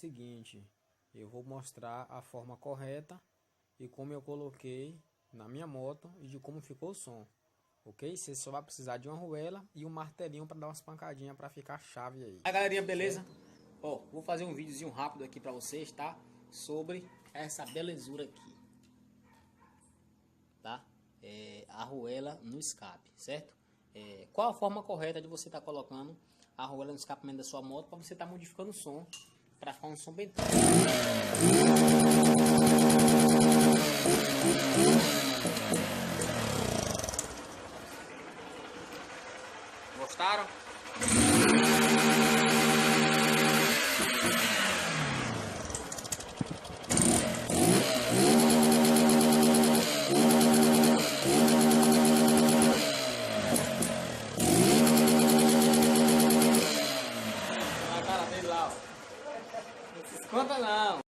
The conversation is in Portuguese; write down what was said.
seguinte, eu vou mostrar a forma correta e como eu coloquei na minha moto e de como ficou o som. Ok? Você só vai precisar de uma arruela e um martelinho para dar umas pancadinhas para ficar chave aí. Aí, galerinha, beleza? Ó, vou fazer um videozinho rápido aqui para vocês, tá? Sobre essa belezura aqui, tá? A arruela no escape, certo? Qual a forma correta de você estar colocando a arruela no escapamento da sua moto para você estar modificando o som, para ficar um som bem... Gostaram? A cara dele lá, ó. Não se espanta não.